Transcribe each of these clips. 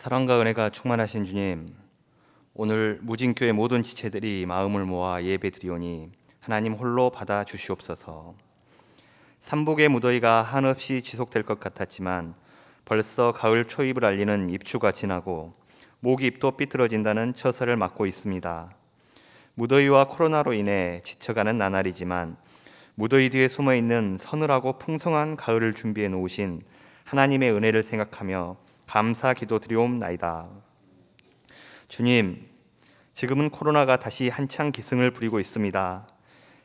사랑과 은혜가 충만하신 주님, 오늘 무진교회 모든 지체들이 마음을 모아 예배드리오니 하나님 홀로 받아 주시옵소서. 삼복의 무더위가 한없이 지속될 것 같았지만 벌써 가을 초입을 알리는 입추가 지나고 목잎도 삐뚤어진다는 처서를 맞고 있습니다. 무더위와 코로나로 인해 지쳐가는 나날이지만 무더위 뒤에 숨어있는 서늘하고 풍성한 가을을 준비해 놓으신 하나님의 은혜를 생각하며 감사 기도 드리옵나이다. 주님, 지금은 코로나가 다시 한창 기승을 부리고 있습니다.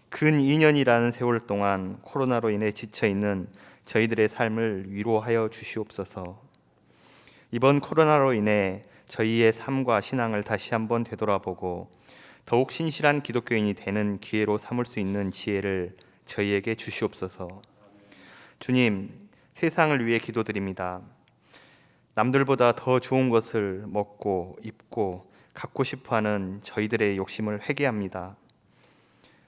근 2년이라는 세월 동안 코로나로 인해 지쳐있는 저희들의 삶을 위로하여 주시옵소서. 이번 코로나로 인해 저희의 삶과 신앙을 다시 한번 되돌아보고 더욱 신실한 기독교인이 되는 기회로 삼을 수 있는 지혜를 저희에게 주시옵소서. 주님, 세상을 위해 기도드립니다. 남들보다 더 좋은 것을 먹고 입고 갖고 싶어하는 저희들의 욕심을 회개합니다.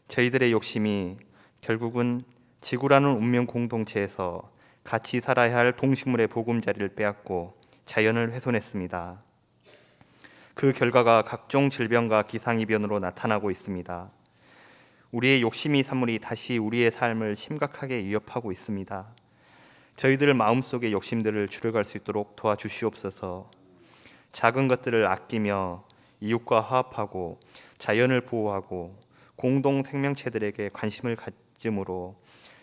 저희들의 욕심이 결국은 지구라는 운명 공동체에서 같이 살아야 할 동식물의 보금자리를 빼앗고 자연을 훼손했습니다. 그 결과가 각종 질병과 기상이변으로 나타나고 있습니다. 우리의 욕심이 산물이 다시 우리의 삶을 심각하게 위협하고 있습니다. 저희들 마음속의 욕심들을 줄여갈 수 있도록 도와주시옵소서. 작은 것들을 아끼며 이웃과 화합하고 자연을 보호하고 공동 생명체들에게 관심을 가짐으로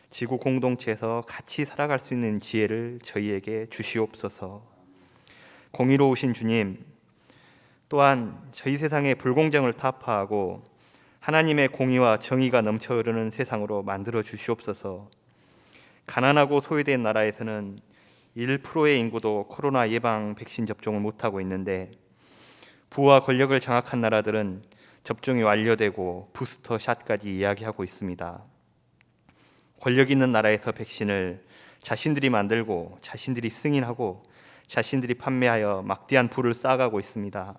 지구 공동체에서 같이 살아갈 수 있는 지혜를 저희에게 주시옵소서. 공의로우신 주님, 또한 저희 세상의 불공정을 타파하고 하나님의 공의와 정의가 넘쳐 흐르는 세상으로 만들어 주시옵소서. 가난하고 소외된 나라에서는 1%의 인구도 코로나 예방 백신 접종을 못하고 있는데 부와 권력을 장악한 나라들은 접종이 완료되고 부스터 샷까지 이야기하고 있습니다. 권력 있는 나라에서 백신을 자신들이 만들고 자신들이 승인하고 자신들이 판매하여 막대한 부를 쌓아가고 있습니다.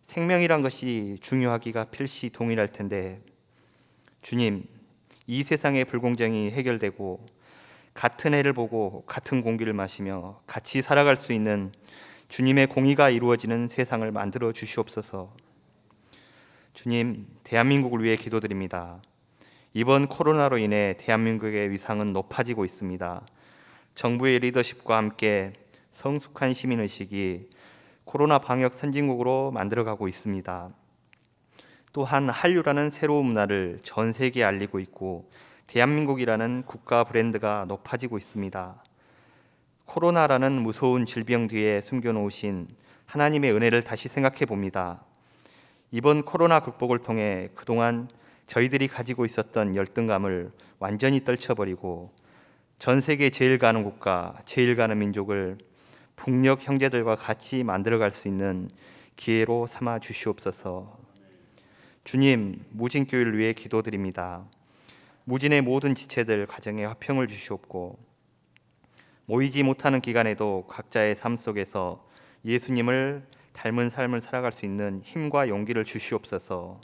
생명이란 것이 중요하기가 필시 동일할 텐데 주님, 이 세상의 불공정이 해결되고 같은 해를 보고 같은 공기를 마시며 같이 살아갈 수 있는 주님의 공의가 이루어지는 세상을 만들어 주시옵소서. 주님, 대한민국을 위해 기도드립니다. 이번 코로나로 인해 대한민국의 위상은 높아지고 있습니다. 정부의 리더십과 함께 성숙한 시민의식이 코로나 방역 선진국으로 만들어가고 있습니다. 또한 한류라는 새로운 문화를 전 세계에 알리고 있고 대한민국이라는 국가 브랜드가 높아지고 있습니다. 코로나라는 무서운 질병 뒤에 숨겨놓으신 하나님의 은혜를 다시 생각해 봅니다. 이번 코로나 극복을 통해 그동안 저희들이 가지고 있었던 열등감을 완전히 떨쳐버리고 전 세계 제일 가는 국가, 제일 가는 민족을 북녘 형제들과 같이 만들어갈 수 있는 기회로 삼아 주시옵소서. 주님, 무진교회를 위해 기도드립니다. 무진의 모든 지체들 가정에 화평을 주시옵고 모이지 못하는 기간에도 각자의 삶 속에서 예수님을 닮은 삶을 살아갈 수 있는 힘과 용기를 주시옵소서.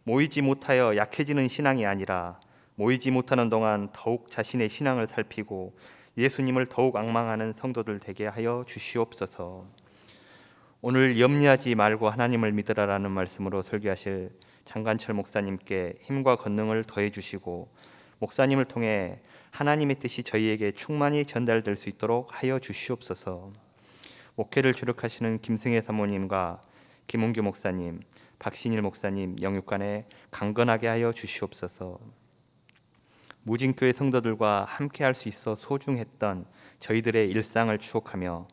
모이지 못하여 약해지는 신앙이 아니라 모이지 못하는 동안 더욱 자신의 신앙을 살피고 예수님을 더욱 앙망하는 성도들 되게 하여 주시옵소서. 오늘 염려하지 말고 하나님을 믿으라라는 말씀으로 설교하실 장관철 목사님께 힘과 권능을 더해 주시고 목사님을 통해 하나님의 뜻이 저희에게 충만히 전달될 수 있도록 하여 주시옵소서. 목회를 주력하시는 김승혜 사모님과 김은규 목사님, 박신일 목사님 영육간에 강건하게 하여 주시옵소서. 무진교회 성도들과 함께할 수 있어 소중했던 저희들의 일상을 추억하며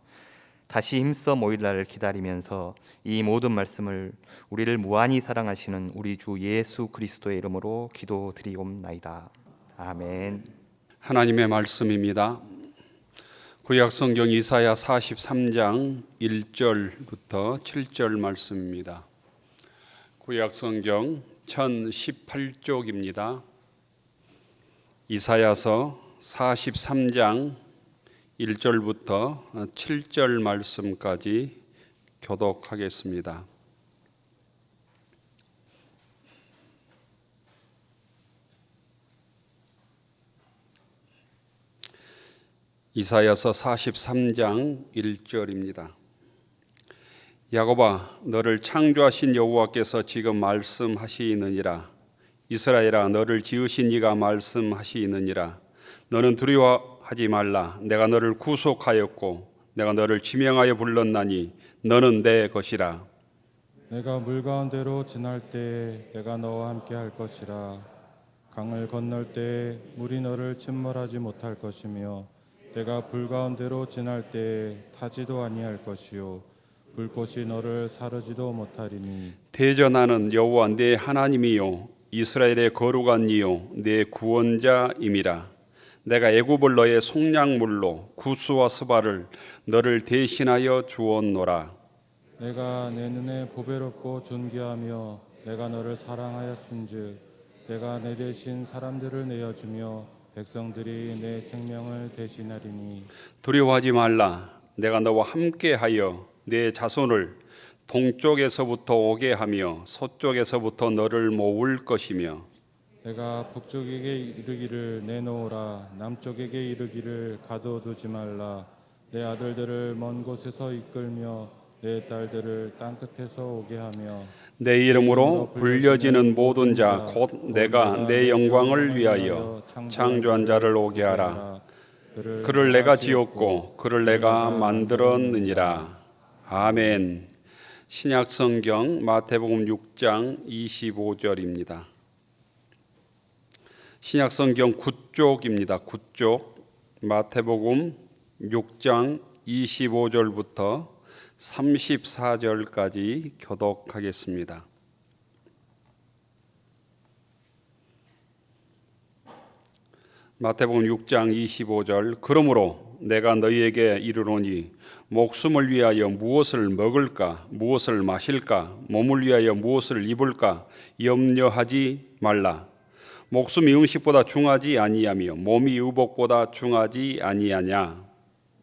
다시 힘써 모일 날을 기다리면서 이 모든 말씀을 우리를 무한히 사랑하시는 우리 주 예수 그리스도의 이름으로 기도드리옵나이다. 아멘. 하나님의 말씀입니다. 구약성경 이사야 43장 1절부터 7절 말씀입니다. 구약성경 1018쪽입니다. 이사야서 43장 1절부터 7절 말씀까지 교독하겠습니다. 이사야서 43장 1절입니다. 야곱아, 너를 창조하신 여호와께서 지금 말씀하시느니라. 이스라엘아, 너를 지으신 이가 말씀하시느니라. 너는 두려워하지 말라. 내가 너를 구속하였고 내가 너를 지명하여 불렀나니 너는 내 것이라. 내가 물 가운데로 지날 때에 내가 너와 함께 할 것이라. 강을 건널 때에 물이 너를 침몰하지 못할 것이며 내가 불 가운데로 지날 때에 타지도 아니할 것이요 불꽃이 너를 사르지도 못하리니. 대전하는 여호와 내 하나님이요 이스라엘의 거룩한 이요 내 구원자임이라. 내가 애굽을 너의 속량물로 구스와 스바를 너를 대신하여 주었노라. 내가 내 눈에 보배롭고 존귀하며 내가 너를 사랑하였은즉 내가 내 대신 사람들을 내어주며 백성들이 내 생명을 대신하리니. 두려워하지 말라. 내가 너와 함께하여 내 자손을 동쪽에서부터 오게 하며 서쪽에서부터 너를 모을 것이며 내가 북쪽에게 이르기를 내놓으라. 남쪽에게 이르기를 가둬두지 말라. 내 아들들을 먼 곳에서 이끌며 내 딸들을 땅끝에서 오게 하며 내 이름으로 불려지는 모든 자 곧 내가 내 영광을 위하여 창조한 자를 오게 하라. 그를 내가 지었고 그를 내가 만들었느니라. 아멘. 신약 성경 마태복음 6장 25절입니다. 신약 성경 9쪽입니다. 9쪽 마태복음 6장 25절부터 34절까지 교독하겠습니다. 마태복음 6장 25절. 그러므로 내가 너희에게 이르노니 목숨을 위하여 무엇을 먹을까 무엇을 마실까 몸을 위하여 무엇을 입을까 염려하지 말라. 목숨이 음식보다 중하지 아니하며 몸이 의복보다 중하지 아니하냐.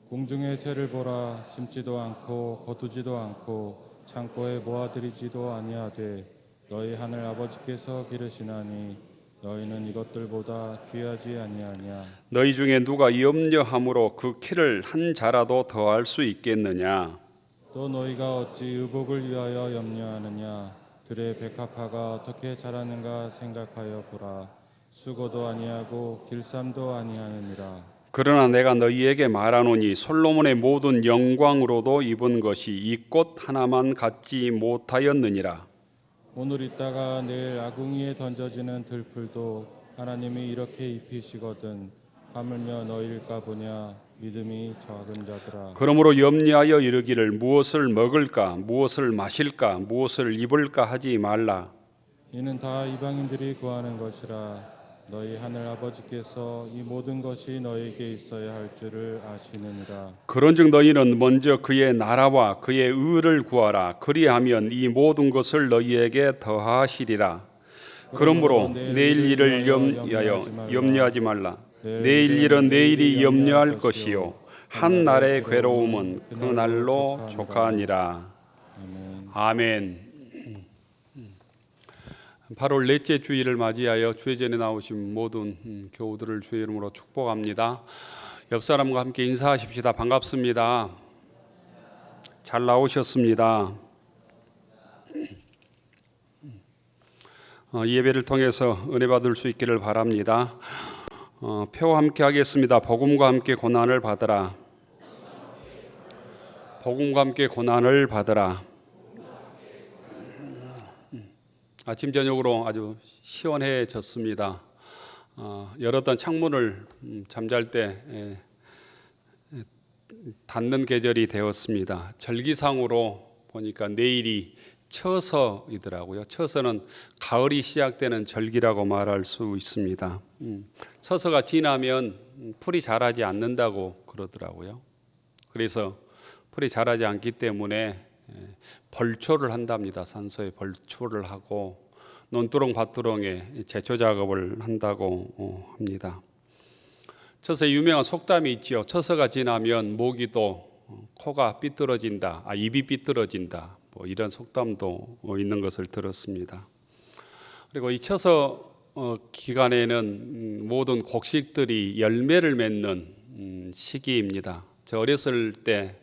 공중의 새를 보라. 심지도 않고 거두지도 않고 창고에 모아들이지도 아니하되 너희 하늘 아버지께서 기르시나니 너희는 이것들보다 귀하지 아니하냐. 너희 중에 누가 염려함으로 그 키를 한 자라도 더할 수 있겠느냐. 또 너희가 어찌 의복을 위하여 염려하느냐. 들의 백합화가 어떻게 자라는가 생각하여 보라. 수고도 아니하고 길쌈도 아니하느니라. 그러나 내가 너희에게 말하노니 솔로몬의 모든 영광으로도 입은 것이 이 꽃 하나만 갖지 못하였느니라. 오늘 있다가 내일 아궁이에 던져지는 들풀도 하나님이 이렇게 입히시거든 하물며 너희일까 보냐. 믿음이 적은 자들아. 그러므로 염려하여 이르기를 무엇을 먹을까 무엇을 마실까 무엇을 입을까 하지 말라. 이는 다 이방인들이 구하는 것이라. 너희 하늘 아버지께서 이 모든 것이 너희에게 있어야 할 줄을 아시느니라. 그런즉 너희는 먼저 그의 나라와 그의 의를 구하라. 그리하면 이 모든 것을 너희에게 더하시리라. 그러므로 내일 일을 염려하지 말라. 내일 일은 내일이 염려할 것이요 한 날의 괴로움은 그 날로 족하니라. 아멘. 8월 넷째 주일을 맞이하여 주회전에 나오신 모든 교우들을 주의 이름으로 축복합니다. 옆 사람과 함께 인사하십시다. 반갑습니다. 잘 나오셨습니다. 이 예배를 통해서 은혜 받을 수 있기를 바랍니다. 표와 함께 하겠습니다. 복음과 함께 고난을 받으라. 복음과 함께 고난을 받으라. 아침 저녁으로 아주 시원해졌습니다. 열었던 창문을 잠잘 때 닫는 계절이 되었습니다. 절기상으로 보니까 내일이 처서이더라고요. 처서는 가을이 시작되는 절기라고 말할 수 있습니다. 처서가 지나면 풀이 자라지 않는다고 그러더라고요. 그래서 풀이 자라지 않기 때문에 벌초를 한답니다. 산소에 벌초를 하고 논두렁 밭두렁에 제초 작업을 한다고 합니다. 처서에 유명한 속담이 있죠. 처서가 지나면 모기도 코가 삐뚤어진다, 입이 삐뚤어진다, 뭐 이런 속담도 있는 것을 들었습니다. 그리고 이 처서 기간에는 모든 곡식들이 열매를 맺는 시기입니다. 저 어렸을 때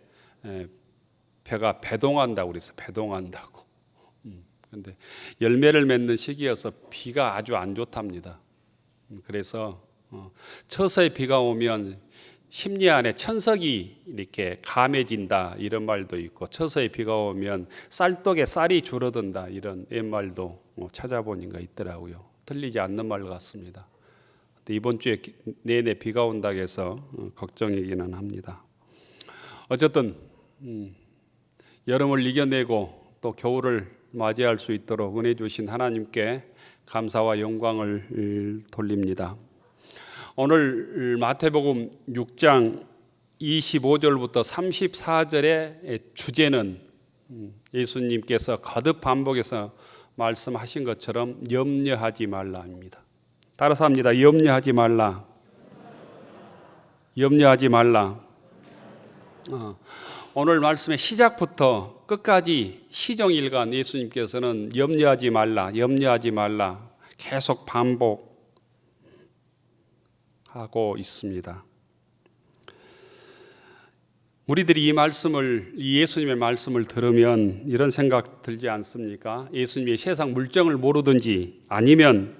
벼가 배동한다고 그래서 배동한다고. 근데 열매를 맺는 시기여서 비가 아주 안 좋답니다. 그래서 처서에 비가 오면 심리 안에 천석이 이렇게 감해진다 이런 말도 있고, 처서에 비가 오면 쌀떡에 쌀이 줄어든다 이런 옛말도 찾아보니까 있더라고요. 틀리지 않는 말 같습니다. 이번 주에 내내 비가 온다고 해서 걱정이기는 합니다. 어쨌든 여름을 이겨내고 또 겨울을 맞이할 수 있도록 은혜 주신 하나님께 감사와 영광을 돌립니다. 오늘 마태복음 6장 25절부터 34절의 주제는 예수님께서 거듭 반복해서 말씀하신 것처럼 염려하지 말라입니다. 따라서 합니다. 염려하지 말라. 염려하지 말라. 오늘 말씀의 시작부터 끝까지 시종일관 예수님께서는 염려하지 말라, 염려하지 말라 계속 반복하고 있습니다. 우리들이 이 예수님의 말씀을 들으면 이런 생각 들지 않습니까? 예수님이 세상 물정을 모르든지, 아니면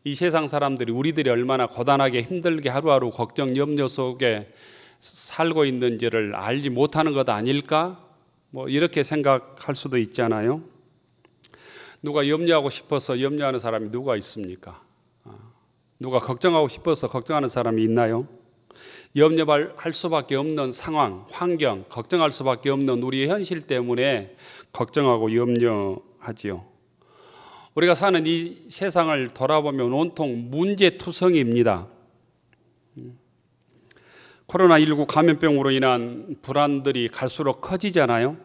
이 세상 사람들이 우리들이 얼마나 고단하게 힘들게 하루하루 걱정 염려 속에 살고 있는지를 알지 못하는 것 아닐까? 이렇게 생각할 수도 있잖아요. 누가 염려하고 싶어서 염려하는 사람이 누가 있습니까? 누가 걱정하고 싶어서 걱정하는 사람이 있나요? 염려할 수밖에 없는 상황, 환경, 걱정할 수밖에 없는 우리의 현실 때문에 걱정하고 염려하지요. 우리가 사는 이 세상을 돌아보면 온통 문제투성이입니다. 코로나19 감염병으로 인한 불안들이 갈수록 커지잖아요.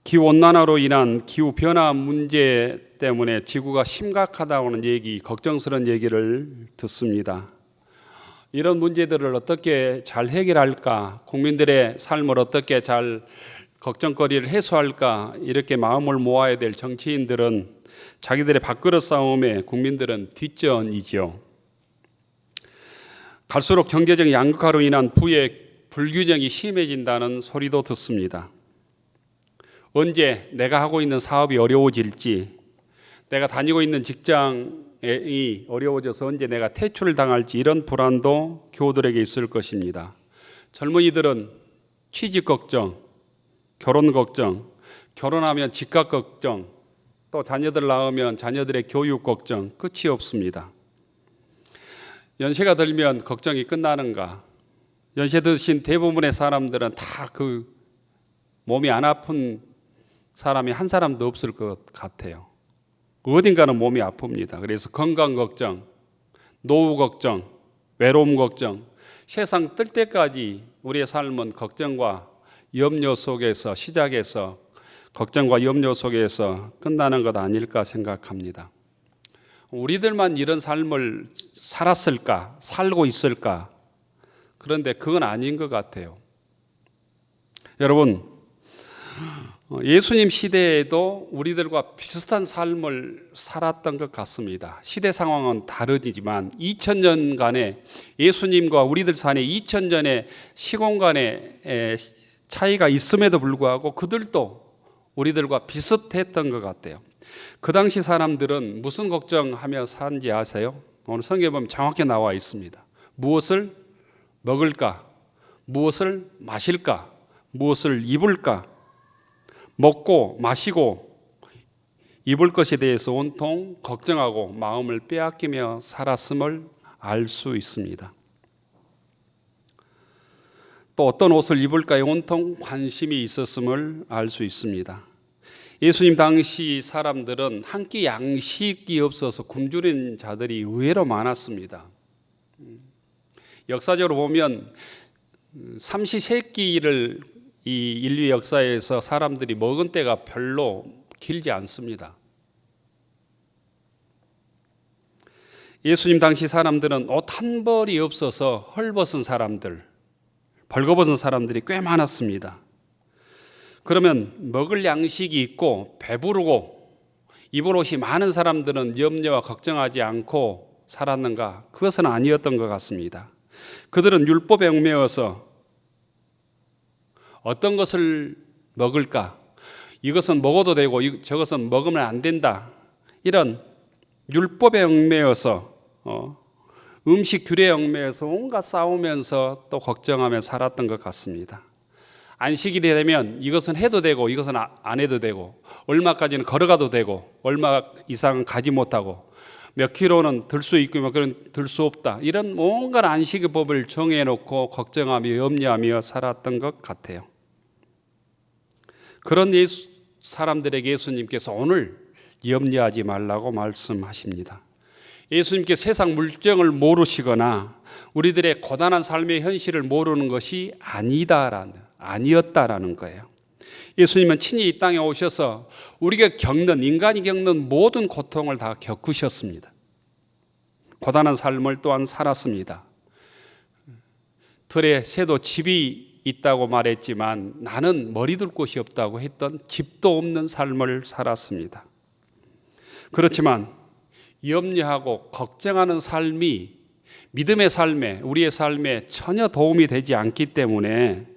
기후온난화로 인한 기후변화 문제 때문에 지구가 심각하다는 얘기, 걱정스러운 얘기를 듣습니다. 이런 문제들을 어떻게 잘 해결할까, 국민들의 삶을 어떻게 잘 걱정거리를 해소할까, 이렇게 마음을 모아야 될 정치인들은 자기들의 밥그릇 싸움에 국민들은 뒷전이죠. 갈수록 경제적 양극화로 인한 부의 불균형이 심해진다는 소리도 듣습니다. 언제 내가 하고 있는 사업이 어려워질지, 내가 다니고 있는 직장이 어려워져서 언제 내가 퇴출을 당할지, 이런 불안도 교우들에게 있을 것입니다. 젊은이들은 취직 걱정, 결혼 걱정, 결혼하면 집값 걱정, 또 자녀들 낳으면 자녀들의 교육 걱정, 끝이 없습니다. 연세가 들면 걱정이 끝나는가? 연세 드신 대부분의 사람들은 다 그 몸이 안 아픈 사람이 한 사람도 없을 것 같아요. 어딘가는 몸이 아픕니다. 그래서 건강 걱정, 노후 걱정, 외로움 걱정, 세상 뜰 때까지 우리의 삶은 걱정과 염려 속에서 시작해서 걱정과 염려 속에서 끝나는 것 아닐까 생각합니다. 우리들만 이런 삶을 살았을까, 살고 있을까? 그런데 그건 아닌 것 같아요. 여러분, 예수님 시대에도 우리들과 비슷한 삶을 살았던 것 같습니다. 시대 상황은 다르지만 2000년간의 예수님과 우리들 사는 2000년의 시공간의 차이가 있음에도 불구하고 그들도 우리들과 비슷했던 것 같아요. 그 당시 사람들은 무슨 걱정하며 사는지 아세요? 오늘 성경에 보면 정확히 나와 있습니다. 무엇을 먹을까? 무엇을 마실까? 무엇을 입을까? 먹고 마시고 입을 것에 대해서 온통 걱정하고 마음을 빼앗기며 살았음을 알 수 있습니다. 또 어떤 옷을 입을까에 온통 관심이 있었음을 알 수 있습니다. 예수님 당시 사람들은 한 끼 양식이 없어서 굶주린 자들이 의외로 많았습니다. 역사적으로 보면 삼시세끼를 이 인류 역사에서 사람들이 먹은 때가 별로 길지 않습니다. 예수님 당시 사람들은 옷 한 벌이 없어서 헐벗은 사람들, 벌거벗은 사람들이 꽤 많았습니다. 그러면 먹을 양식이 있고 배부르고 입을 옷이 많은 사람들은 염려와 걱정하지 않고 살았는가? 그것은 아니었던 것 같습니다. 그들은 율법에 얽매여서 어떤 것을 먹을까? 이것은 먹어도 되고 저것은 먹으면 안 된다. 이런 율법에 얽매여서 음식 규례에 얽매여서 온갖 싸우면서 또 걱정하며 살았던 것 같습니다. 안식일이 되면 이것은 해도 되고 이것은 안 해도 되고, 얼마까지는 걸어가도 되고 얼마 이상은 가지 못하고, 몇 킬로는 들 수 있고 몇 킬로는 들 수 없다. 이런 온갖 안식의 법을 정해놓고 걱정하며 염려하며 살았던 것 같아요. 그런 사람들에게 예수님께서 오늘 염려하지 말라고 말씀하십니다. 예수님께 세상 물정을 모르시거나 우리들의 고단한 삶의 현실을 모르는 것이 아니었다라는 거예요. 예수님은 친히 이 땅에 오셔서 우리가 인간이 겪는 모든 고통을 다 겪으셨습니다. 고단한 삶을 또한 살았습니다. 들에 새도 집이 있다고 말했지만 나는 머리 둘 곳이 없다고 했던 집도 없는 삶을 살았습니다. 그렇지만 염려하고 걱정하는 삶이 믿음의 삶에, 우리의 삶에 전혀 도움이 되지 않기 때문에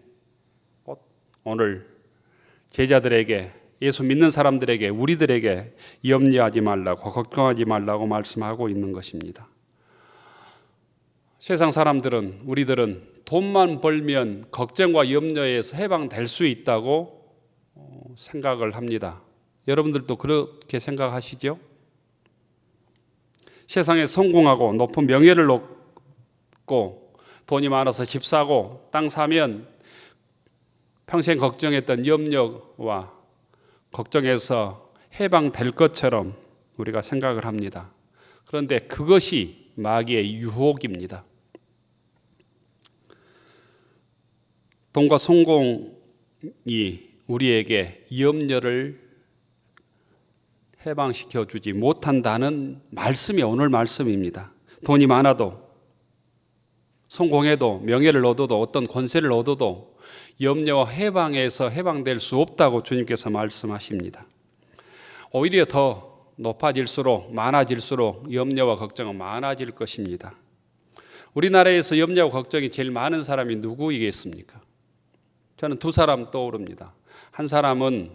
오늘 제자들에게, 예수 믿는 사람들에게, 우리들에게 염려하지 말라고, 걱정하지 말라고 말씀하고 있는 것입니다. 세상 사람들은, 우리들은 돈만 벌면 걱정과 염려에서 해방될 수 있다고 생각을 합니다. 여러분들도 그렇게 생각하시죠? 세상에 성공하고 높은 명예를 얻고 돈이 많아서 집 사고 땅 사면 평생 걱정했던 염려와 걱정에서 해방될 것처럼 우리가 생각을 합니다. 그런데 그것이 마귀의 유혹입니다. 돈과 성공이 우리에게 염려를 해방시켜 주지 못한다는 말씀이 오늘 말씀입니다. 돈이 많아도, 성공해도, 명예를 얻어도, 어떤 권세를 얻어도 염려와 해방에서 해방될 수 없다고 주님께서 말씀하십니다. 오히려 더 높아질수록, 많아질수록 염려와 걱정은 많아질 것입니다. 우리나라에서 염려와 걱정이 제일 많은 사람이 누구이겠습니까? 저는 두 사람 떠오릅니다. 한 사람은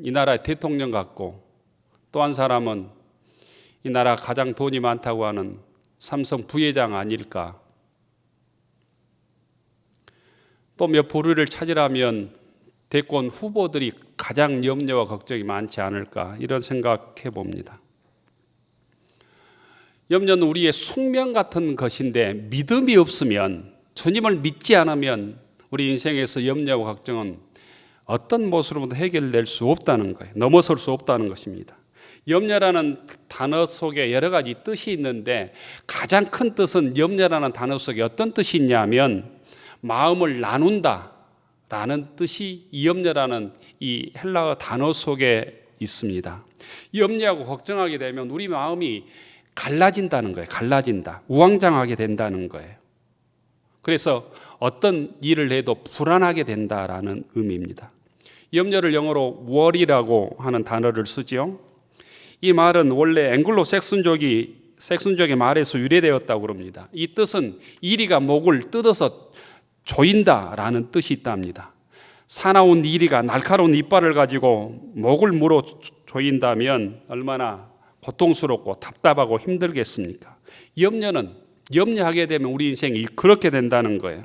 이 나라의 대통령 같고, 또 한 사람은 이 나라 가장 돈이 많다고 하는 삼성 부회장 아닐까. 또 몇 부류를 찾으라면 대권 후보들이 가장 염려와 걱정이 많지 않을까, 이런 생각해 봅니다. 염려는 우리의 숙명 같은 것인데 믿음이 없으면, 주님을 믿지 않으면 우리 인생에서 염려와 걱정은 어떤 모습으로도 해결될 수 없다는 거예요. 넘어설 수 없다는 것입니다. 염려라는 단어 속에 여러 가지 뜻이 있는데 가장 큰 뜻은, 염려라는 단어 속에 어떤 뜻이 있냐면 마음을 나눈다 라는 뜻이 이 염려라는 이 헬라어 단어 속에 있습니다. 염려하고 걱정하게 되면 우리 마음이 갈라진다는 거예요. 갈라진다, 우왕좌왕하게 된다는 거예요. 그래서 어떤 일을 해도 불안하게 된다라는 의미입니다. 염려를 영어로 worry라고 하는 단어를 쓰죠. 이 말은 원래 앵글로 색슨족의 말에서 유래되었다고 합니다. 이 뜻은 이리가 목을 뜯어서 조인다라는 뜻이 있답니다. 사나운 이리가 날카로운 이빨을 가지고 목을 물어 조인다면 얼마나 고통스럽고 답답하고 힘들겠습니까? 염려하게 되면 우리 인생이 그렇게 된다는 거예요.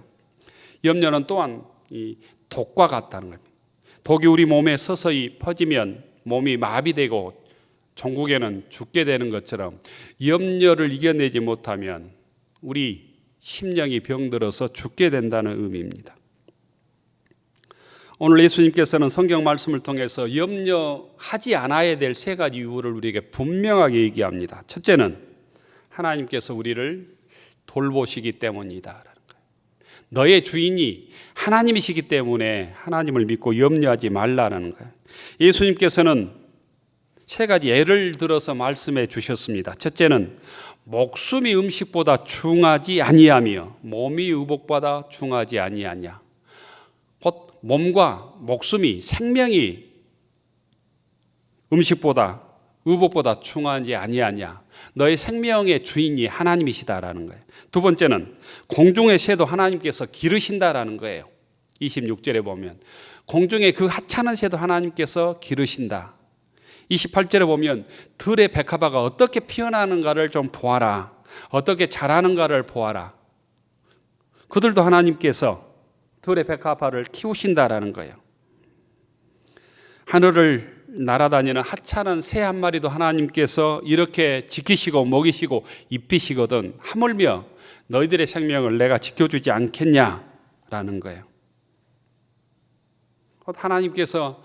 염려는 또한 이 독과 같다는 겁니다. 독이 우리 몸에 서서히 퍼지면 몸이 마비되고 종국에는 죽게 되는 것처럼, 염려를 이겨내지 못하면 우리 심령이 병들어서 죽게 된다는 의미입니다. 오늘 예수님께서는 성경 말씀을 통해서 염려하지 않아야 될 세 가지 이유를 우리에게 분명하게 얘기합니다. 첫째는 하나님께서 우리를 돌보시기 때문이다. 너의 주인이 하나님이시기 때문에 하나님을 믿고 염려하지 말라는 거예요. 예수님께서는 세 가지 예를 들어서 말씀해 주셨습니다. 첫째는 목숨이 음식보다 중하지 아니하며 몸이 의복보다 중하지 아니하냐. 곧 몸과 목숨이, 생명이 음식보다 의복보다 중하지 아니하냐. 너의 생명의 주인이 하나님이시다라는 거예요. 두 번째는 공중의 새도 하나님께서 기르신다라는 거예요. 26절에 보면 공중에 그 하찮은 새도 하나님께서 기르신다. 28절에 보면 들의 백합화가 어떻게 피어나는가를 좀 보아라. 어떻게 자라는가를 보아라. 그들도 하나님께서 들의 백합화를 키우신다라는 거예요. 하늘을 날아다니는 하찮은 새 한 마리도 하나님께서 이렇게 지키시고 먹이시고 입히시거든 하물며 너희들의 생명을 내가 지켜주지 않겠냐라는 거예요. 하나님께서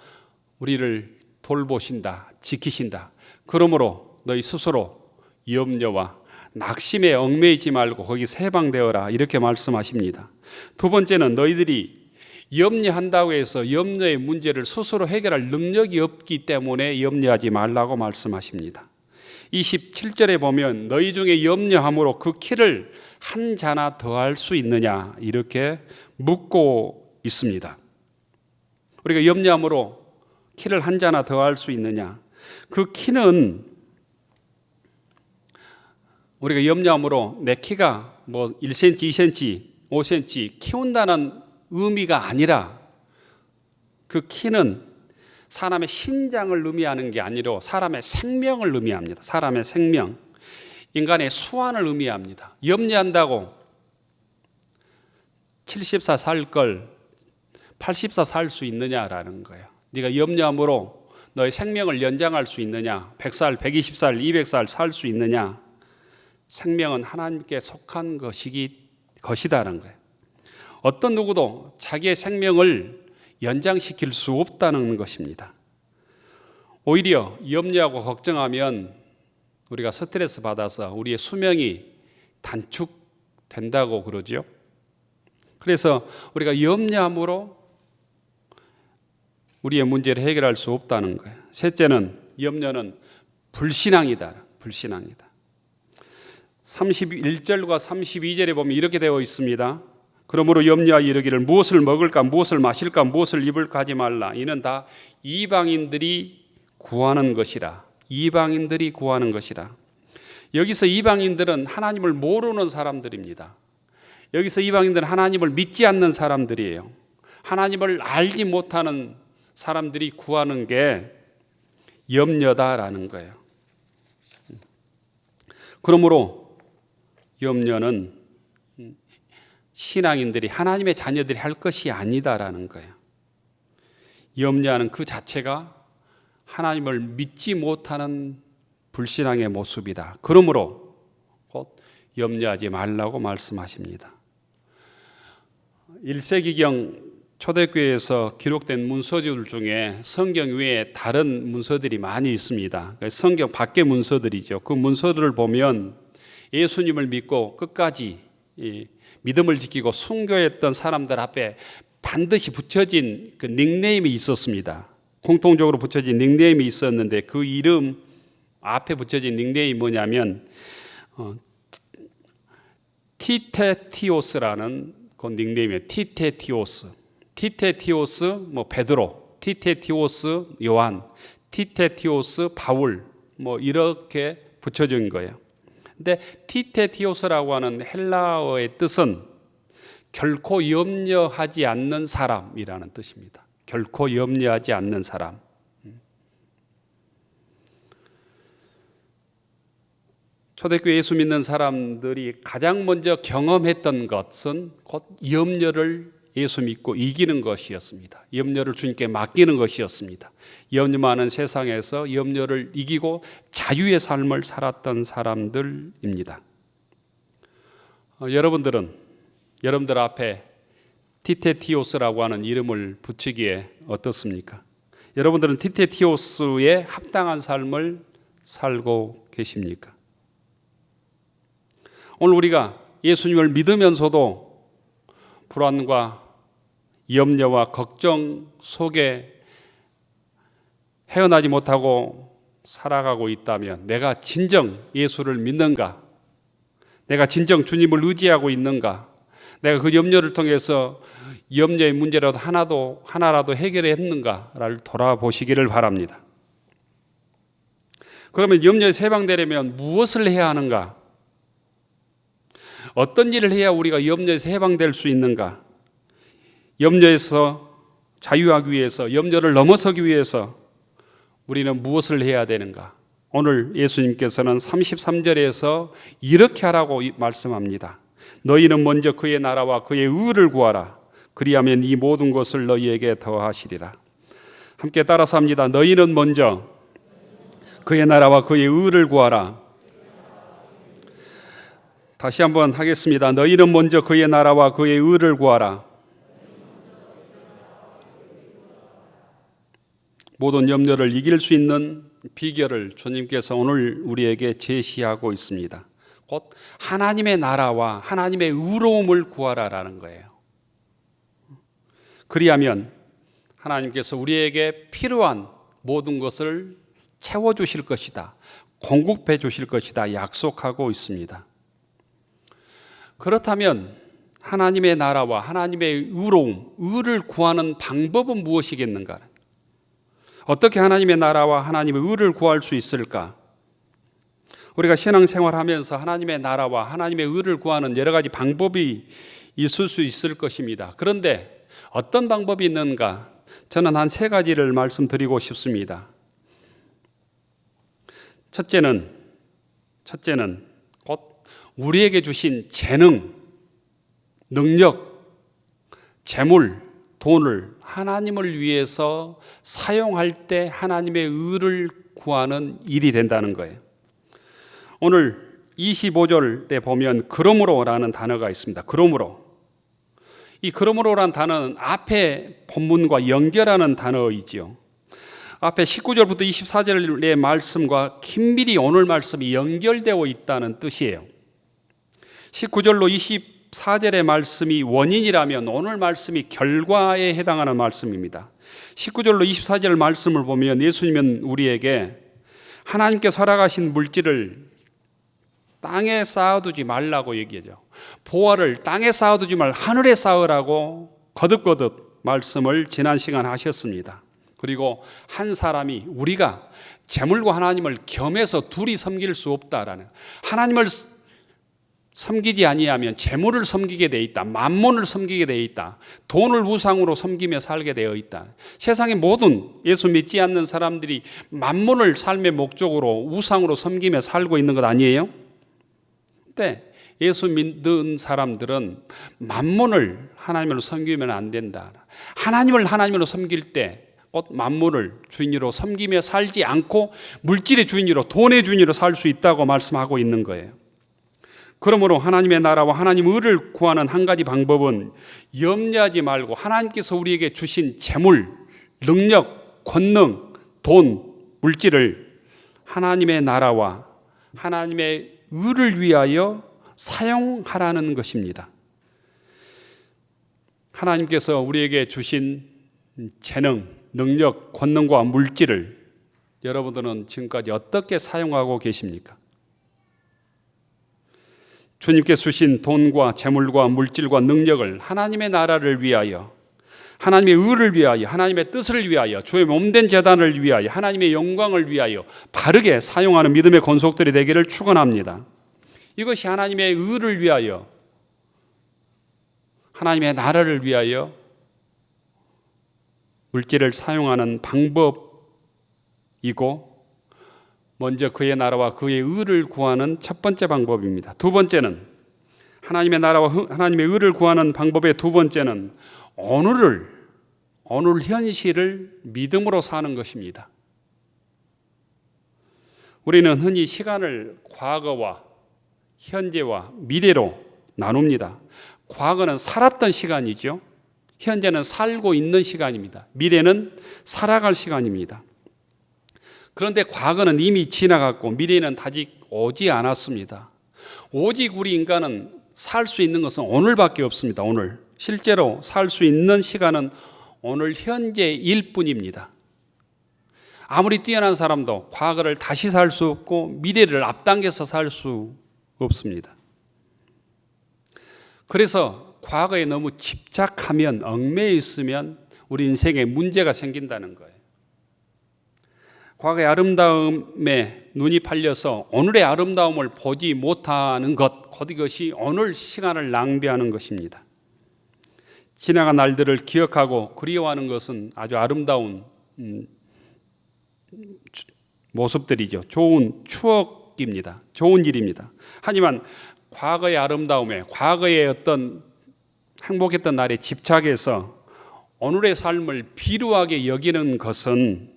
우리를 돌보신다, 지키신다. 그러므로 너희 스스로 염려와 낙심에 얽매이지 말고 거기서 해방되어라 이렇게 말씀하십니다. 두 번째는 너희들이 염려한다고 해서 염려의 문제를 스스로 해결할 능력이 없기 때문에 염려하지 말라고 말씀하십니다. 27절에 보면 너희 중에 염려함으로 그 키를 한 자나 더할 수 있느냐 이렇게 묻고 있습니다. 우리가 염려함으로 키를 한 자나 더할 수 있느냐. 그 키는 우리가 염려함으로 내 키가 뭐 1cm, 2cm, 5cm 키운다는 의미가 아니라 그 키는 사람의 신장을 의미하는 게 아니라 사람의 생명을 의미합니다. 사람의 생명, 인간의 수완을 의미합니다. 염려한다고 74 살 걸 84 살 수 있느냐라는 거예요. 네가 염려함으로 너의 생명을 연장할 수 있느냐, 100살, 120살, 200살 살 수 있느냐. 생명은 하나님께 속한 것이다라는 거예요. 어떤 누구도 자기의 생명을 연장시킬 수 없다는 것입니다. 오히려 염려하고 걱정하면 우리가 스트레스 받아서 우리의 수명이 단축된다고 그러죠. 그래서 우리가 염려함으로 우리의 문제를 해결할 수 없다는 거예요. 셋째는 염려는 불신앙이다. 불신앙이다. 31절과 32절에 보면 이렇게 되어 있습니다. 그러므로 염려하여 이르기를 무엇을 먹을까 무엇을 마실까 무엇을 입을까 하지 말라. 이는 다 이방인들이 구하는 것이라. 이방인들이 구하는 것이라. 여기서 이방인들은 하나님을 모르는 사람들입니다. 여기서 이방인들은 하나님을 믿지 않는 사람들이에요. 하나님을 알지 못하는 사람들이 구하는 게 염려다라는 거예요. 그러므로 염려는 신앙인들이 하나님의 자녀들이 할 것이 아니다라는 거예요. 염려하는 그 자체가 하나님을 믿지 못하는 불신앙의 모습이다. 그러므로 곧 염려하지 말라고 말씀하십니다. 1세기경 초대교회에서 기록된 문서들 중에 성경 외에 다른 문서들이 많이 있습니다. 성경 밖의 문서들이죠. 그 문서들을 보면 예수님을 믿고 끝까지 믿음을 지키고 순교했던 사람들 앞에 반드시 붙여진 그 닉네임이 있었습니다. 공통적으로 붙여진 닉네임이 있었는데 그 이름 앞에 붙여진 닉네임이 뭐냐면 티테티오스라는 그 닉네임이에요. 티테티오스 뭐 베드로, 티테티오스 요한, 티테티오스 바울 뭐 이렇게 붙여진 거예요. 근데 티테티오스라고 하는 헬라어의 뜻은 결코 염려하지 않는 사람이라는 뜻입니다. 결코 염려하지 않는 사람. 초대교회 예수 믿는 사람들이 가장 먼저 경험했던 것은 곧 염려를 예수 믿고 이기는 것이었습니다. 염려를 주님께 맡기는 것이었습니다. 염려 많은 세상에서 염려를 이기고 자유의 삶을 살았던 사람들입니다. 여러분들 앞에 티테티오스라고 하는 이름을 붙이기에 어떻습니까? 여러분들은 티테티오스에 합당한 삶을 살고 계십니까? 오늘 우리가 예수님을 믿으면서도 불안과 염려와 걱정 속에 헤어나지 못하고 살아가고 있다면 내가 진정 예수를 믿는가? 내가 진정 주님을 의지하고 있는가? 내가 그 염려를 통해서 염려의 문제라도 하나라도 해결했는가를 돌아보시기를 바랍니다. 그러면 염려에서 해방되려면 무엇을 해야 하는가? 어떤 일을 해야 우리가 염려에서 해방될 수 있는가? 염려에서 자유하기 위해서, 염려를 넘어서기 위해서 우리는 무엇을 해야 되는가? 오늘 예수님께서는 33절에서 이렇게 하라고 말씀합니다. 너희는 먼저 그의 나라와 그의 의를 구하라. 그리하면 이 모든 것을 너희에게 더하시리라. 함께 따라서 합니다. 너희는 먼저 그의 나라와 그의 의를 구하라. 다시 한번 하겠습니다. 너희는 먼저 그의 나라와 그의 의를 구하라. 모든 염려를 이길 수 있는 비결을 주님께서 오늘 우리에게 제시하고 있습니다. 곧 하나님의 나라와 하나님의 의로움을 구하라라는 거예요. 그리하면 하나님께서 우리에게 필요한 모든 것을 채워주실 것이다, 공급해 주실 것이다 약속하고 있습니다. 그렇다면 하나님의 나라와 하나님의 의로움, 의를 구하는 방법은 무엇이겠는가? 어떻게 하나님의 나라와 하나님의 의를 구할 수 있을까? 우리가 신앙생활하면서 하나님의 나라와 하나님의 의를 구하는 여러 가지 방법이 있을 수 있을 것입니다. 그런데 어떤 방법이 있는가? 저는 한 3가지를 말씀드리고 싶습니다. 첫째는 곧 우리에게 주신 재능, 능력, 재물, 돈을 하나님을 위해서 사용할 때 하나님의 의를 구하는 일이 된다는 거예요. 오늘 25절에 보면 그러므로라는 단어가 있습니다. 그러므로. 이 그러므로라는 단어는 앞에 본문과 연결하는 단어이지요. 앞에 19절부터 24절의 말씀과 긴밀히 오늘 말씀이 연결되어 있다는 뜻이에요. 19절로 24절의 말씀이 원인이라면 오늘 말씀이 결과에 해당하는 말씀입니다. 19절로 24절 말씀을 보면 예수님은 우리에게 하나님께 허락하신 물질을 땅에 쌓아두지 말라고 얘기하죠. 보화를 땅에 쌓아두지 말, 하늘에 쌓으라고 거듭거듭 말씀을 지난 시간 하셨습니다. 그리고 한 사람이 우리가 재물과 하나님을 겸해서 둘이 섬길 수 없다라는, 하나님을 섬기지 아니하면 재물을 섬기게 돼 있다, 만몬을 섬기게 돼 있다, 돈을 우상으로 섬기며 살게 되어 있다. 세상의 모든 예수 믿지 않는 사람들이 만몬을 삶의 목적으로 우상으로 섬기며 살고 있는 것 아니에요? 근데 예수 믿는 사람들은 만몬을 하나님으로 섬기면 안 된다. 하나님을 하나님으로 섬길 때 곧 만물을 주인으로 섬기며 살지 않고 물질의 주인으로, 돈의 주인으로 살 수 있다고 말씀하고 있는 거예요. 그러므로 하나님의 나라와 하나님의 의를 구하는 한 가지 방법은 염려하지 말고 하나님께서 우리에게 주신 재물, 능력, 권능, 돈, 물질을 하나님의 나라와 하나님의 의를 위하여 사용하라는 것입니다. 하나님께서 우리에게 주신 재능, 능력, 권능과 물질을 여러분들은 지금까지 어떻게 사용하고 계십니까? 주님께서 주신 돈과 재물과 물질과 능력을 하나님의 나라를 위하여, 하나님의 의를 위하여, 하나님의 뜻을 위하여, 주의 몸된 제단을 위하여, 하나님의 영광을 위하여 바르게 사용하는 믿음의 권속들이 되기를 축원합니다. 이것이 하나님의 의를 위하여, 하나님의 나라를 위하여 물질을 사용하는 방법이고, 먼저 그의 나라와 그의 의를 구하는 첫 번째 방법입니다. 두 번째는, 하나님의 나라와 하나님의 의를 구하는 방법의 두 번째는 오늘 현실을 믿음으로 사는 것입니다. 우리는 흔히 시간을 과거와 현재와 미래로 나눕니다. 과거는 살았던 시간이죠. 현재는 살고 있는 시간입니다. 미래는 살아갈 시간입니다. 그런데 과거는 이미 지나갔고 미래는 아직 오지 않았습니다. 오직 우리 인간은 살 수 있는 것은 오늘밖에 없습니다. 오늘. 실제로 살 수 있는 시간은 오늘 현재일 뿐입니다. 아무리 뛰어난 사람도 과거를 다시 살 수 없고 미래를 앞당겨서 살 수 없습니다. 그래서 과거에 너무 집착하면, 얽매여 있으면 우리 인생에 문제가 생긴다는 거예요. 과거의 아름다움에 눈이 팔려서 오늘의 아름다움을 보지 못하는 것, 곧 이것이 오늘 시간을 낭비하는 것입니다. 지나간 날들을 기억하고 그리워하는 것은 아주 아름다운 모습들이죠. 좋은 추억입니다. 좋은 일입니다. 하지만 과거의 아름다움에, 과거의 어떤 행복했던 날에 집착해서 오늘의 삶을 비루하게 여기는 것은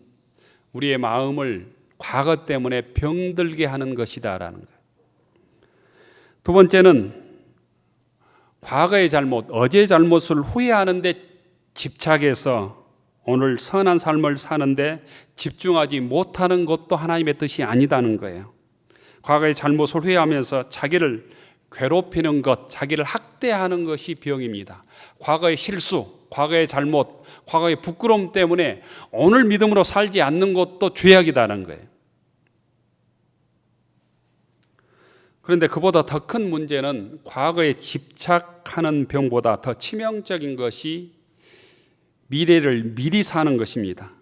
우리의 마음을 과거 때문에 병들게 하는 것이다라는 거예요. 두 번째는 과거의 잘못, 어제의 잘못을 후회하는데 집착해서 오늘 선한 삶을 사는데 집중하지 못하는 것도 하나님의 뜻이 아니다는 거예요. 과거의 잘못을 후회하면서 자기를 괴롭히는 것, 자기를 학대하는 것이 병입니다. 과거의 실수, 과거의 잘못, 과거의 부끄러움 때문에 오늘 믿음으로 살지 않는 것도 죄악이다는 거예요. 그런데 그보다 더 큰 문제는 과거에 집착하는 병보다 더 치명적인 것이 미래를 미리 사는 것입니다.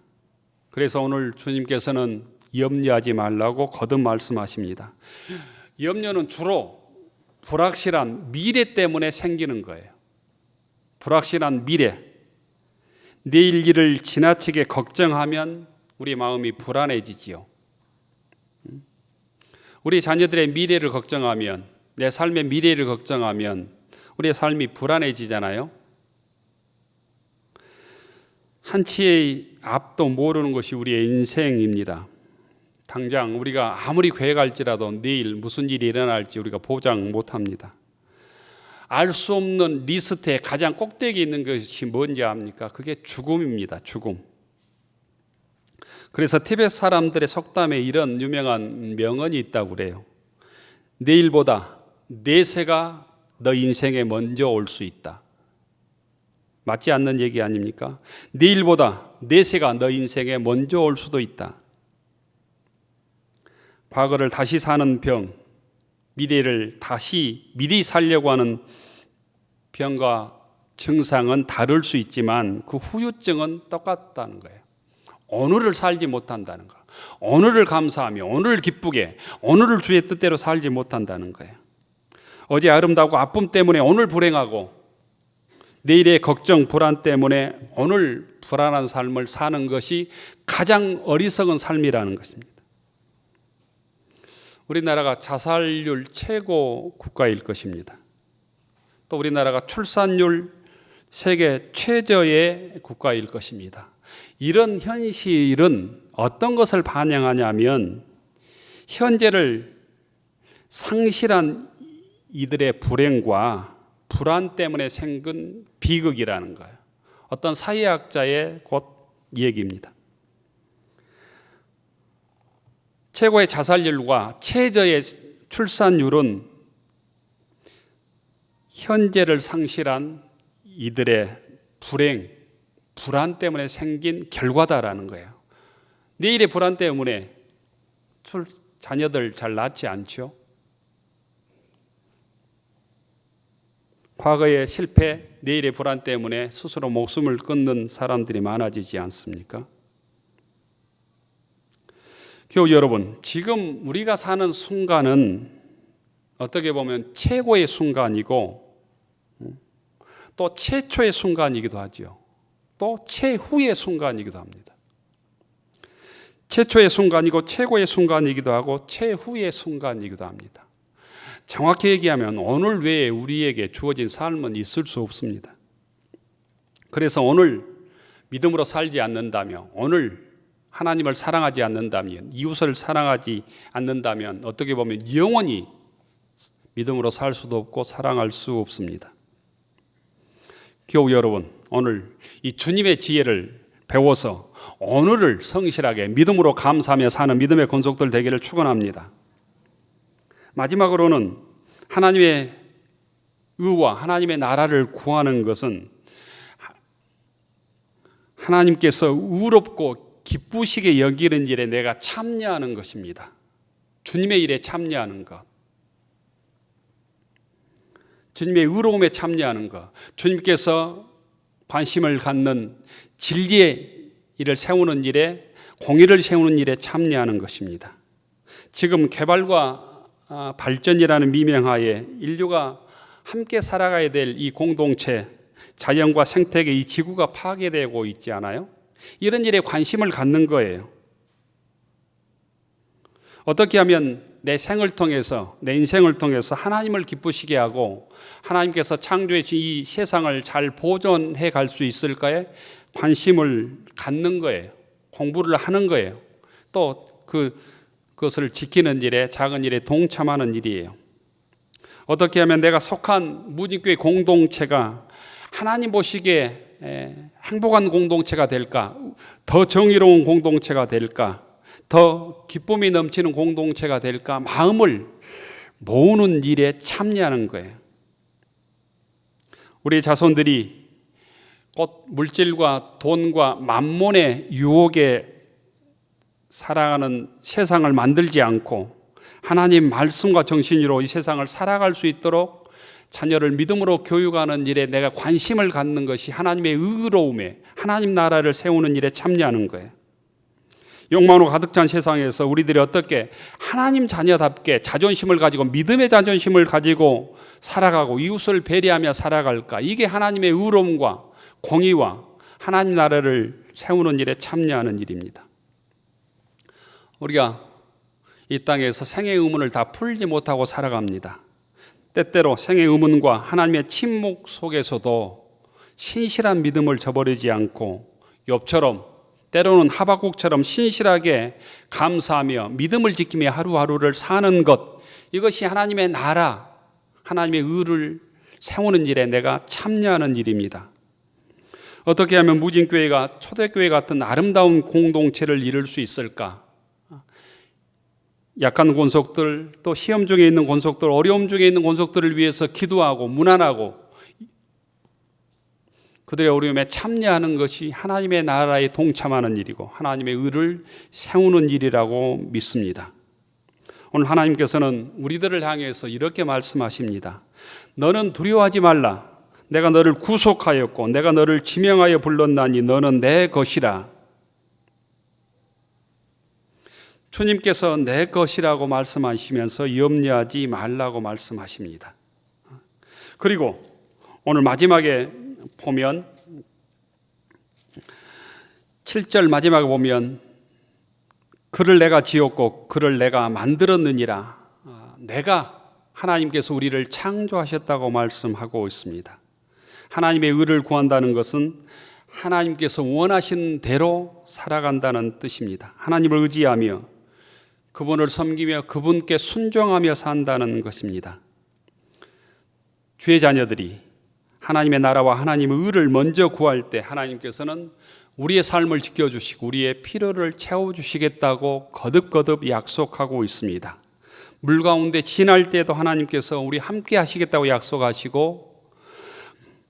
그래서 오늘 주님께서는 염려하지 말라고 거듭 말씀하십니다. 염려는 주로 불확실한 미래 때문에 생기는 거예요. 불확실한 미래. 내일 일을 지나치게 걱정하면 우리 마음이 불안해지지요. 우리 자녀들의 미래를 걱정하면, 내 삶의 미래를 걱정하면 우리의 삶이 불안해지잖아요. 한치의 앞도 모르는 것이 우리의 인생입니다. 당장 우리가 아무리 계획할지라도 내일 무슨 일이 일어날지 우리가 보장 못합니다. 알 수 없는 리스트의 가장 꼭대기에 있는 것이 뭔지 압니까? 그게 죽음입니다. 죽음. 그래서 티베트 사람들의 속담에 이런 유명한 명언이 있다고 그래요. 내일보다 내세가 너 인생에 먼저 올 수 있다. 맞지 않는 얘기 아닙니까? 내일보다 내세가 너 인생에 먼저 올 수도 있다. 과거를 다시 사는 병, 미래를 다시 미리 살려고 하는 병과 증상은 다를 수 있지만 그 후유증은 똑같다는 거예요. 오늘을 살지 못한다는 거, 오늘을 감사하며 오늘을 기쁘게, 오늘을 주의 뜻대로 살지 못한다는 거예요. 어제 아름다고 아픔 때문에 오늘 불행하고 내일의 걱정, 불안 때문에 오늘 불안한 삶을 사는 것이 가장 어리석은 삶이라는 것입니다. 우리나라가 자살률 최고 국가일 것입니다. 또 우리나라가 출산율 세계 최저의 국가일 것입니다. 이런 현실은 어떤 것을 반영하냐면 현재를 상실한 이들의 불행과 불안 때문에 생긴 비극이라는 거예요. 어떤 사회학자의 곧 얘기입니다. 최고의 자살률과 최저의 출산율은 현재를 상실한 이들의 불행, 불안 때문에 생긴 결과다라는 거예요. 내일의 불안 때문에 자녀들 잘 낳지 않죠. 과거의 실패, 내일의 불안 때문에 스스로 목숨을 끊는 사람들이 많아지지 않습니까? 교우 여러분, 지금 우리가 사는 순간은 어떻게 보면 최고의 순간이고 또 최초의 순간이기도 하죠. 또 최후의 순간이기도 합니다. 최초의 순간이고 최고의 순간이기도 하고 최후의 순간이기도 합니다. 정확히 얘기하면 오늘 외에 우리에게 주어진 삶은 있을 수 없습니다. 그래서 오늘 믿음으로 살지 않는다면, 오늘 하나님을 사랑하지 않는다면, 이웃을 사랑하지 않는다면 어떻게 보면 영원히 믿음으로 살 수도 없고 사랑할 수 없습니다. 교우 여러분, 오늘 이 주님의 지혜를 배워서 오늘을 성실하게 믿음으로 감사하며 사는 믿음의 권속들 되기를 축원합니다. 마지막으로는 하나님의 의와 하나님의 나라를 구하는 것은 하나님께서 의롭고 기쁘시게 여기는 일에 내가 참여하는 것입니다. 주님의 일에 참여하는 것, 주님의 의로움에 참여하는 것, 주님께서 관심을 갖는 진리의 일을 세우는 일에, 공의를 세우는 일에 참여하는 것입니다. 지금 개발과 발전이라는 미명하에 인류가 함께 살아가야 될 이 공동체, 자연과 생태계, 이 지구가 파괴되고 있지 않아요? 이런 일에 관심을 갖는 거예요. 어떻게 하면 내 생을 통해서, 내 인생을 통해서 하나님을 기쁘시게 하고 하나님께서 창조해 주신 이 세상을 잘 보존해 갈 수 있을까에 관심을 갖는 거예요. 공부를 하는 거예요. 또 그것을 지키는 일에, 작은 일에 동참하는 일이에요. 어떻게 하면 내가 속한 무진교회 공동체가 하나님 보시기에 행복한 공동체가 될까? 더 정의로운 공동체가 될까? 더 기쁨이 넘치는 공동체가 될까? 마음을 모으는 일에 참여하는 거예요. 우리 자손들이 곧 물질과 돈과 만몬의 유혹에 살아가는 세상을 만들지 않고 하나님 말씀과 정신으로 이 세상을 살아갈 수 있도록 자녀를 믿음으로 교육하는 일에 내가 관심을 갖는 것이 하나님의 의로움에, 하나님 나라를 세우는 일에 참여하는 거예요. 욕망으로 가득 찬 세상에서 우리들이 어떻게 하나님 자녀답게 자존심을 가지고, 믿음의 자존심을 가지고 살아가고 이웃을 배려하며 살아갈까? 이게 하나님의 의로움과 공의와 하나님 나라를 세우는 일에 참여하는 일입니다. 우리가 이 땅에서 생의 의문을 다 풀지 못하고 살아갑니다. 때때로 생의 의문과 하나님의 침묵 속에서도 신실한 믿음을 저버리지 않고 욥처럼, 때로는 하박국처럼 신실하게 감사하며 믿음을 지키며 하루하루를 사는 것, 이것이 하나님의 나라, 하나님의 의를 세우는 일에 내가 참여하는 일입니다. 어떻게 하면 무진교회가 초대교회 같은 아름다운 공동체를 이룰 수 있을까? 약한 권속들, 또 시험 중에 있는 권속들, 어려움 중에 있는 권속들을 위해서 기도하고 문안하고 그들의 어려움에 참여하는 것이 하나님의 나라에 동참하는 일이고 하나님의 의를 세우는 일이라고 믿습니다. 오늘 하나님께서는 우리들을 향해서 이렇게 말씀하십니다. 너는 두려워하지 말라. 내가 너를 구속하였고 내가 너를 지명하여 불렀나니 너는 내 것이라. 주님께서 내 것이라고 말씀하시면서 염려하지 말라고 말씀하십니다. 그리고 오늘 마지막에 보면 7절 마지막에 보면 그를 내가 지었고 그를 내가 만들었느니라. 내가, 하나님께서 우리를 창조하셨다고 말씀하고 있습니다. 하나님의 의를 구한다는 것은 하나님께서 원하신 대로 살아간다는 뜻입니다. 하나님을 의지하며 그분을 섬기며 그분께 순종하며 산다는 것입니다. 주의 자녀들이 하나님의 나라와 하나님의 의를 먼저 구할 때 하나님께서는 우리의 삶을 지켜주시고 우리의 필요를 채워주시겠다고 거듭거듭 약속하고 있습니다. 물 가운데 지날 때도 하나님께서 우리 함께 하시겠다고 약속하시고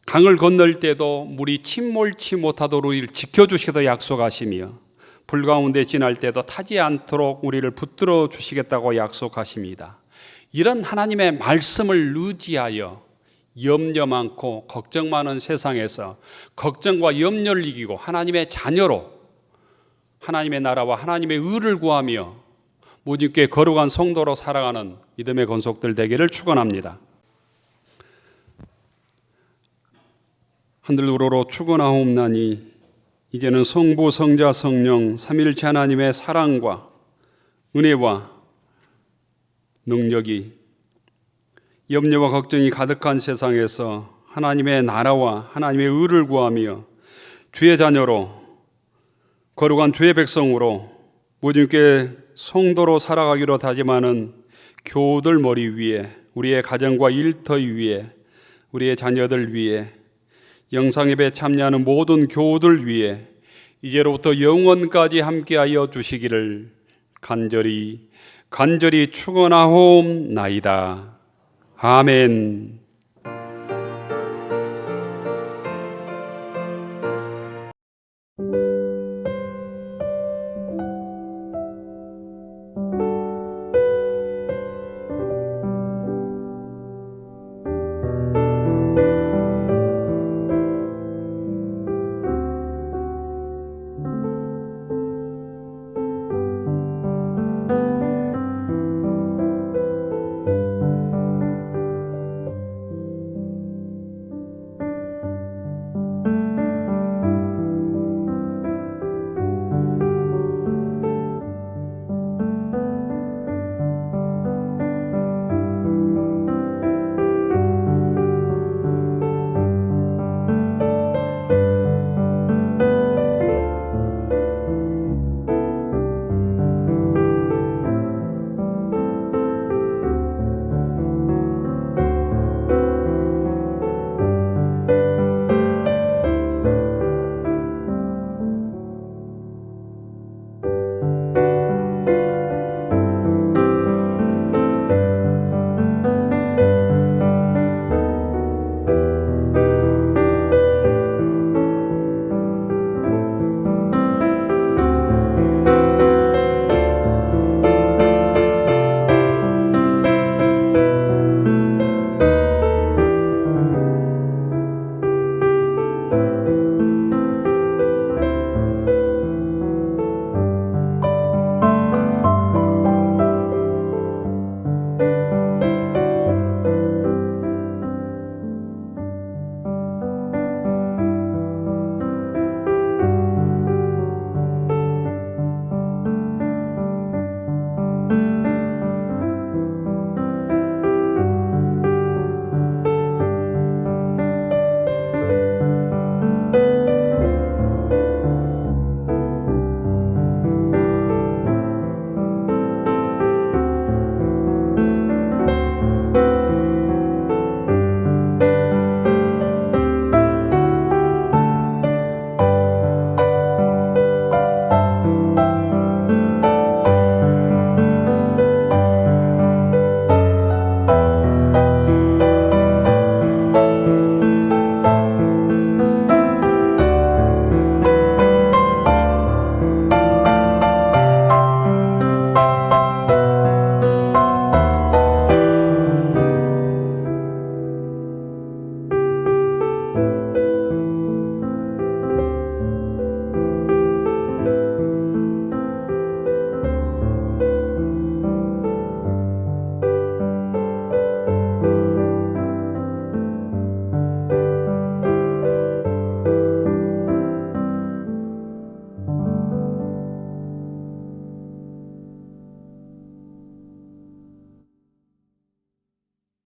강을 건널 때도 물이 침몰치 못하도록 우리를 지켜주시겠다고 약속하시며 불 가운데 지날 때도 타지 않도록 우리를 붙들어 주시겠다고 약속하십니다. 이런 하나님의 말씀을 의지하여 염려 많고 걱정 많은 세상에서 걱정과 염려를 이기고 하나님의 자녀로 하나님의 나라와 하나님의 의를 구하며 무진교회 거룩한 성도로 살아가는 믿음의 권속들 되기를 축원합니다. 하늘 우러러 축원하옵나니 이제는 성부 성자 성령 삼위일체 하나님의 사랑과 은혜와 능력이 염려와 걱정이 가득한 세상에서 하나님의 나라와 하나님의 의를 구하며 주의 자녀로 거룩한 주의 백성으로 무진교회 성도로 살아가기로 다짐하는 교우들 머리 위에, 우리의 가정과 일터 위에, 우리의 자녀들 위에, 영상예배에 참여하는 모든 교우들 위에 이제로부터 영원까지 함께하여 주시기를 간절히 축원하옵나이다. 아멘.